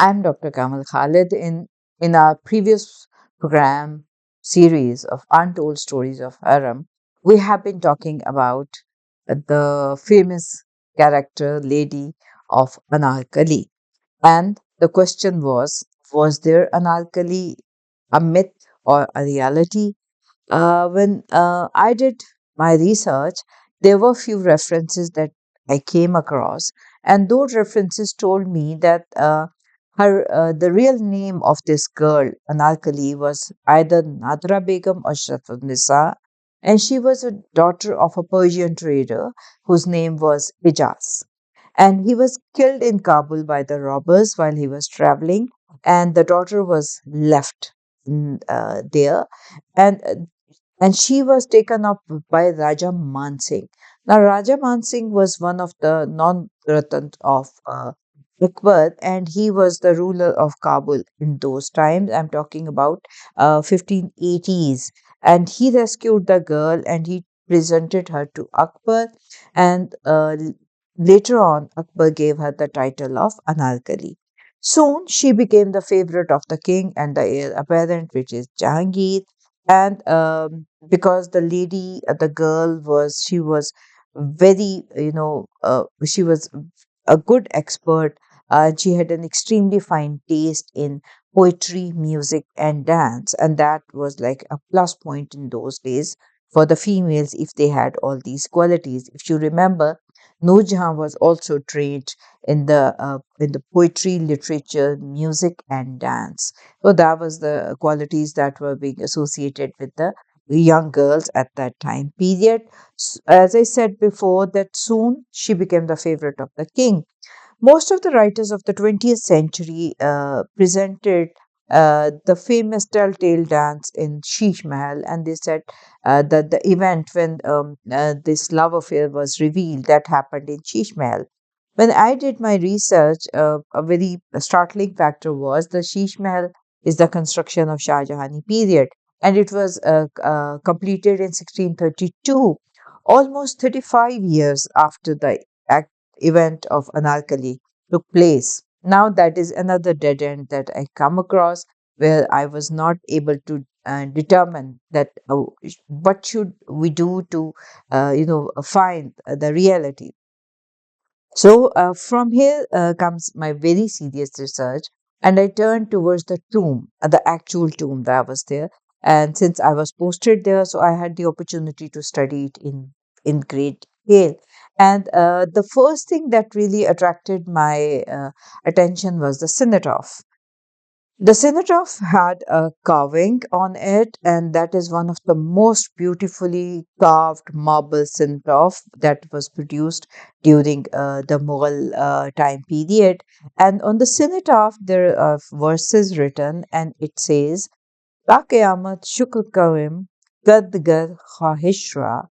I'm Dr. Kanwal Khalid. In our previous program series of Untold Stories of Haram, we have been talking about the famous character lady of Anarkali. And the question was there Anarkali a myth or a reality? When I did my research, there were few references that I came across, and those references told me that the real name of this girl, Anarkali, was either Nadra Begum or Shatunisa, and she was a daughter of a Persian trader whose name was Ijaz. And he was killed in Kabul by the robbers while he was traveling, and the daughter was left there. And she was taken up by Raja Mansingh. Now, Raja Mansingh was one of the non-Ratan of Akbar, and he was the ruler of Kabul in those times. I'm talking about 1580s. And he rescued the girl and he presented her to Akbar. And later on, Akbar gave her the title of Anarkali. Soon, she became the favorite of the king and the heir apparent, which is Jahangir. And because the lady, the girl was, she was very, she was a good expert. She had an extremely fine taste in poetry, music, and dance, and that was like a plus point in those days for the females if they had all these qualities. If you remember, Noor Jahan was also trained in the poetry, literature, music, and dance. So that was the qualities that were being associated with the young girls at that time period. As I said before, that soon she became the favorite of the king. Most of the writers of the 20th century presented the famous telltale dance in Sheesh Mahal, and they said that the event when this love affair was revealed that happened in Sheesh Mahal. When I did my research, a very startling factor was the Sheesh Mahal is the construction of Shah Jahani period, and it was completed in 1632, almost 35 years after the event of Anarkali took place. Now, that is another dead end that I come across where I was not able to determine that what should we do to, find the reality. So, from here comes my very serious research, and I turned towards the tomb, the actual tomb that was there. And since I was posted there, so I had the opportunity to study it in great detail. And the first thing that really attracted my attention was the cenotaph. The cenotaph had a carving on it, and that is one of the most beautifully carved marble cenotaph that was produced during the Mughal time period. And on the cenotaph, there are verses written, and it says, "Ta qiyamat shukr kawim, gadgar khahishra,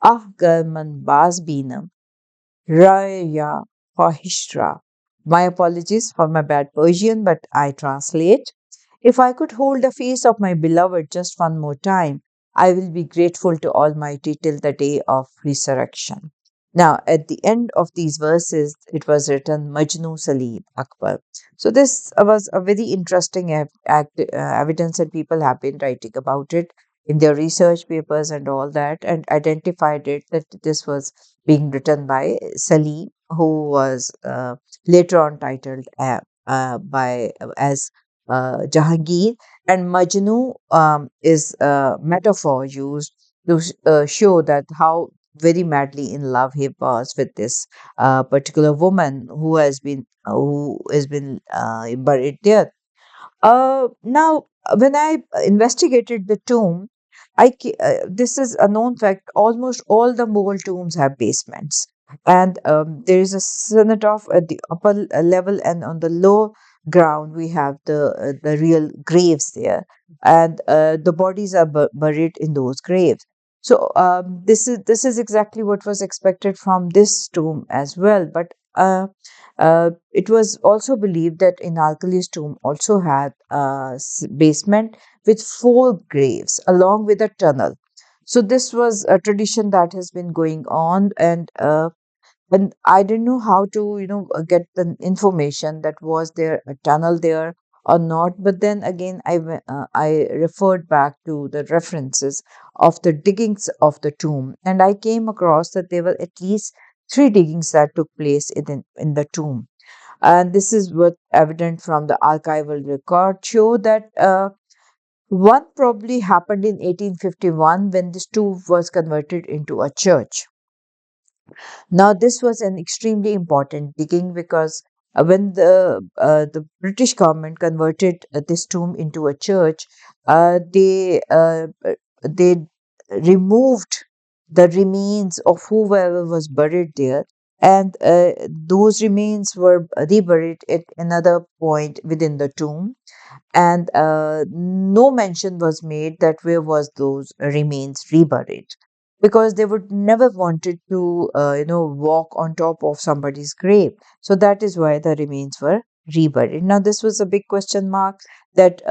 ah gar man baz binam, raya khahishra." My apologies for my bad Persian, but I translate. If I could hold the face of my beloved just one more time, I will be grateful to Almighty till the day of resurrection. Now, at the end of these verses, it was written Majnu Salim Akbar. So, this was a very interesting evidence, and people have been writing about it in their research papers and all that, and identified it that this was being written by Salim, who was later on titled by as Jahangir, and Majnu is a metaphor used to show that how very madly in love he was with this particular woman who has been buried there. Now, when I investigated the tomb, this is a known fact. Almost all the Mughal tombs have basements, and there is a cenotaph at the upper level, and on the lower ground we have the real graves there, and the bodies are buried in those graves. So this is exactly what was expected from this tomb as well, but. It was also believed that Inalkali's tomb also had a basement with four graves along with a tunnel. So this was a tradition that has been going on, and And I didn't know how to, get the information that was there a tunnel there or not. But then again, I referred back to the references of the diggings of the tomb, and I came across that there were at least three diggings that took place in the tomb. And this is what evident from the archival record show that one probably happened in 1851 when this tomb was converted into a church. Now, this was an extremely important digging because when the British government converted this tomb into a church, they removed the remains of whoever was buried there, and those remains were reburied at another point within the tomb, and no mention was made that where was those remains reburied, because they would never wanted to walk on top of somebody's grave. So that is why the remains were reburied. Now this was a big question mark that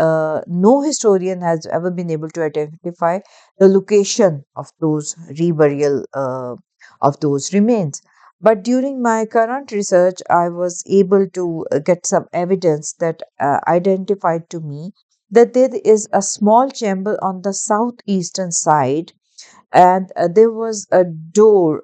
no historian has ever been able to identify the location of those reburial of those remains. But during my current research, I was able to get some evidence that identified to me that there is a small chamber on the southeastern side, and there was a door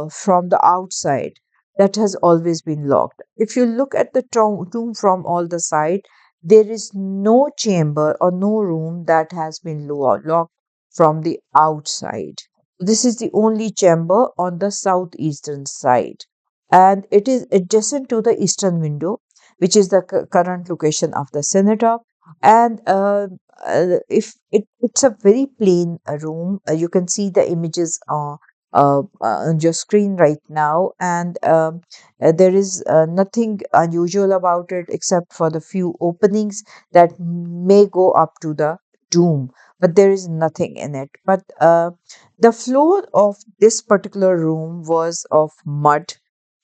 from the outside that has always been locked. If you look at the tomb from all the side, there is no chamber or no room that has been locked from the outside. This is the only chamber on the southeastern side, and it is adjacent to the eastern window, which is the current location of the cenotaph. And if it's a very plain room, you can see the images on your screen right now, and there is nothing unusual about it except for the few openings that may go up to the tomb, but there is nothing in it. But the floor of this particular room was of mud,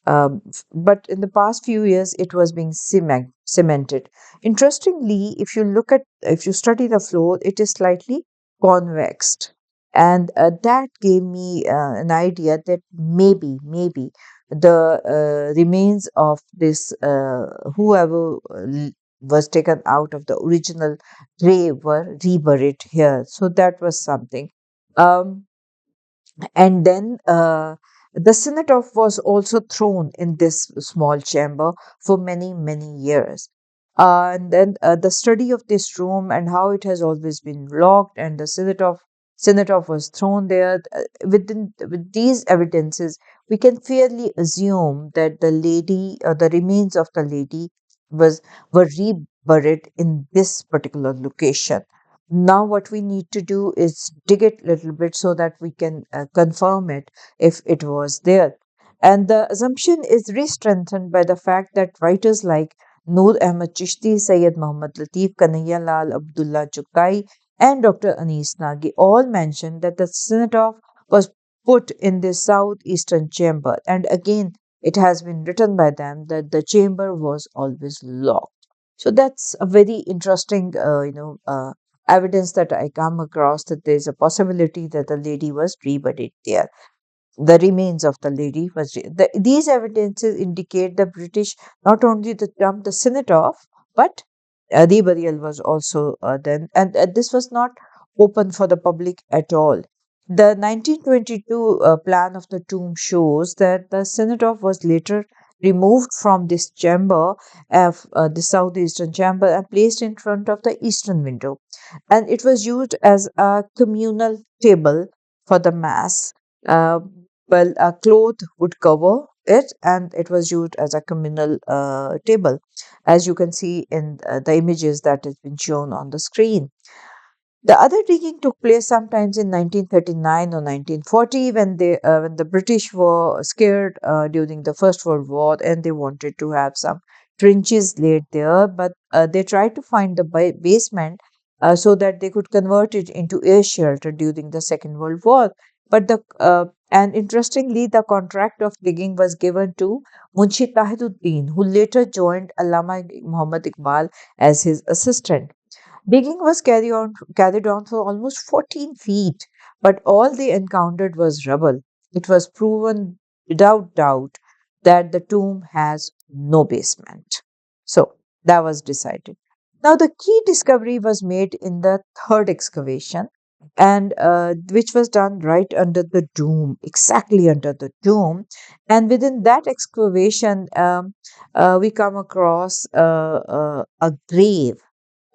but in the past few years it was being cemented. Interestingly, if you study the floor, it is slightly convexed, and that gave me an idea that maybe the remains of this whoever was taken out of the original grave were reburied here. So that was something. Um, and then the cenotaph was also thrown in this small chamber for many years. And then the study of this room and how it has always been locked, and the cenotaph was thrown there. With these evidences, we can fairly assume that the lady, the remains of the lady, was were reburied in this particular location. Now, what we need to do is dig it a little bit so that we can confirm it if it was there. And the assumption is re-strengthened by the fact that writers like Noor Ahmad Chishti, Sayyid Muhammad Latif, Kanhaiya Lal Abdullah Chukai, and Dr. Anis Nagi all mentioned that the cenotaph was put in the southeastern chamber. And again, it has been written by them that the chamber was always locked. So that's a very interesting, evidence that I come across, that there is a possibility that the lady was reburied there. The remains of the lady was these evidences indicate the British not only the dumped the cenotaph, but the burial was also then, and this was not open for the public at all. The 1922 plan of the tomb shows that the cenotaph was later removed from this chamber, the southeastern chamber, and placed in front of the eastern window, and it was used as a communal table for the mass. Uh, well, a cloth would cover it, and it was used as a communal table, as you can see in the images that has been shown on the screen. The other digging took place sometimes in 1939 or 1940, when the British were scared during the First World War, and they wanted to have some trenches laid there, but they tried to find the basement so that they could convert it into air shelter during the Second World War. But the and interestingly, the contract of digging was given to Munshi Tahiruddin, who later joined Allama Muhammad Iqbal as his assistant. Digging was carried on for almost 14 feet, but all they encountered was rubble. It was proven without doubt that the tomb has no basement. So that was decided. Now, the key discovery was made in the third excavation, and which was done right under the dome, exactly under the dome. And within that excavation, we come across a grave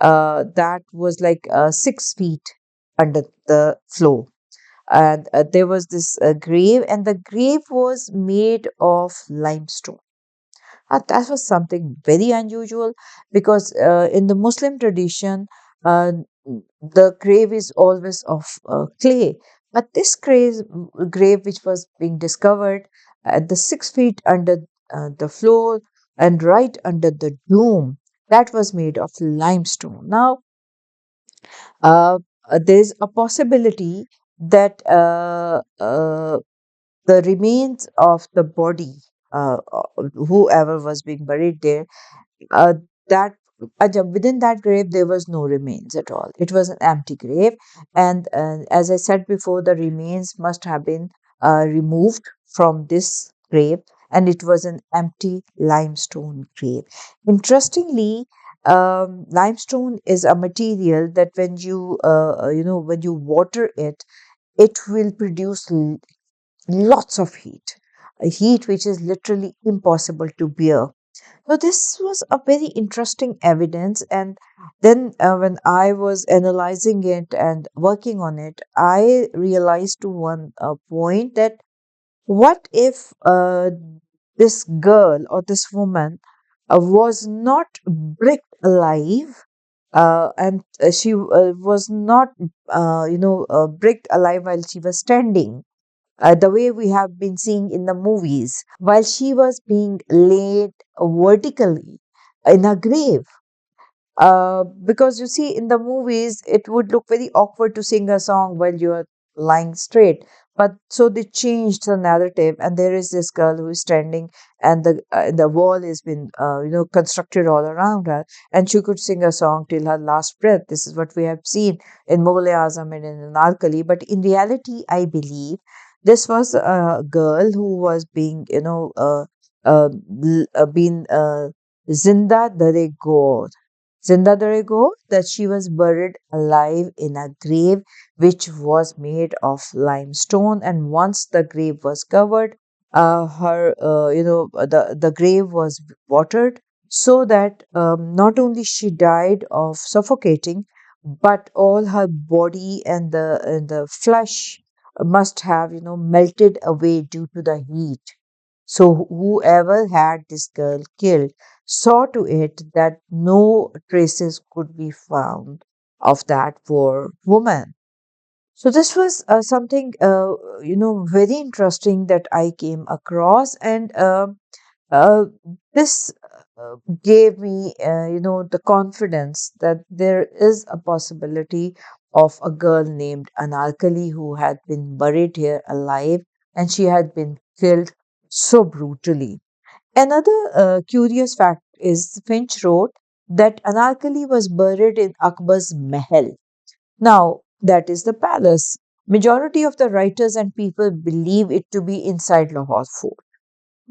that was like 6 feet under the floor. And there was this grave, and the grave was made of limestone. That was something very unusual, because in the Muslim tradition, uh, the grave is always of clay. But this grave, which was being discovered at the 6 feet under the floor and right under the dome, that was made of limestone. Now, uh, there's a possibility that the remains of the body, whoever was being buried there, uh, that within that grave there was no remains at all. It was an empty grave, and as I said before, the remains must have been removed from this grave, and it was an empty limestone grave. Interestingly, limestone is a material that when when you water it, it will produce lots of heat, a heat which is literally impossible to bear. So this was a very interesting evidence, and then when I was analyzing it and working on it, I realized to one point that what if this girl or this woman was not bricked alive, and she was not, bricked alive while she was standing, the way we have been seeing in the movies, while she was being laid vertically in a grave. Because you see, in the movies, it would look very awkward to sing a song while you are lying straight. But so they changed the narrative, and there is this girl who is standing, and the wall has been constructed all around her, and she could sing a song till her last breath. This is what we have seen in Mughal Azam and in Anarkali. But in reality, I believe this was a girl who was being, been zinda dare Zindadarigo, that she was buried alive in a grave which was made of limestone. And once the grave was covered, the grave was watered, so that not only she died of suffocating, but all her body and the flesh must have melted away due to the heat. So whoever had this girl killed saw to it that no traces could be found of that poor woman. So this was something very interesting that I came across, and uh, this gave me the confidence that there is a possibility of a girl named Anarkali who had been buried here alive, and she had been killed so brutally. Another curious fact is Finch wrote that Anarkali was buried in Akbar's Mahal. Now, that is the palace. Majority of the writers and people believe it to be inside Lahore Fort.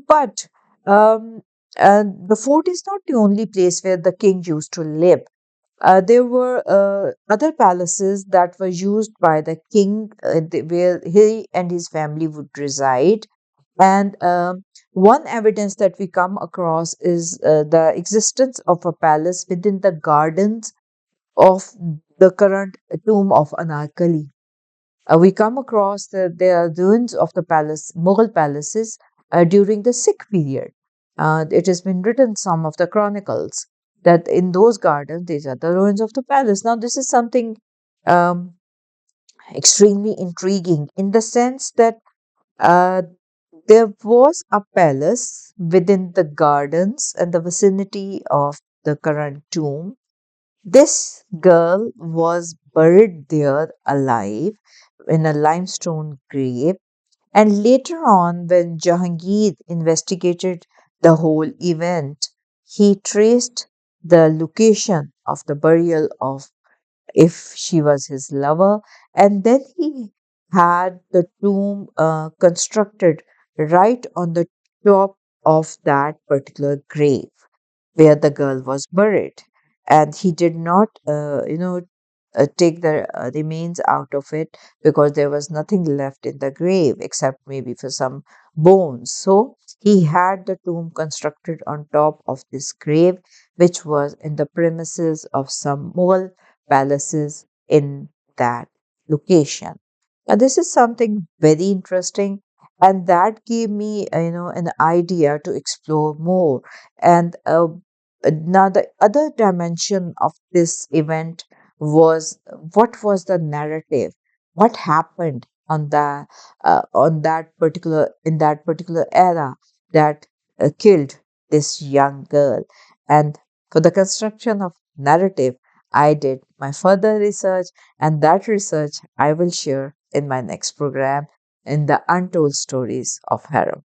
But um, the fort is not the only place where the king used to live. There were other palaces that were used by the king, where he and his family would reside. And one evidence that we come across is the existence of a palace within the gardens of the current tomb of Anarkali. We come across that there are ruins of the palace, Mughal palaces, during the Sikh period. It has been written some of the chronicles that in those gardens these are the ruins of the palace. Now this is something um, extremely intriguing in the sense that uh, there was a palace within the gardens and the vicinity of the current tomb. This girl was buried there alive in a limestone grave, and later on, when Jahangir investigated the whole event, he traced the location of the burial of, if she was his lover, and then he had the tomb constructed right on the top of that particular grave where the girl was buried, and he did not take the remains out of it because there was nothing left in the grave except maybe for some bones. So he had the tomb constructed on top of this grave, which was in the premises of some Mughal palaces in that location. Now this is something very interesting, and that gave me an idea to explore more. And now the other dimension of this event was, what was the narrative, what happened on that particular in that particular era that killed this young girl. And for the construction of narrative, I did my further research, and that research I will share in my next program, in the untold stories of harem.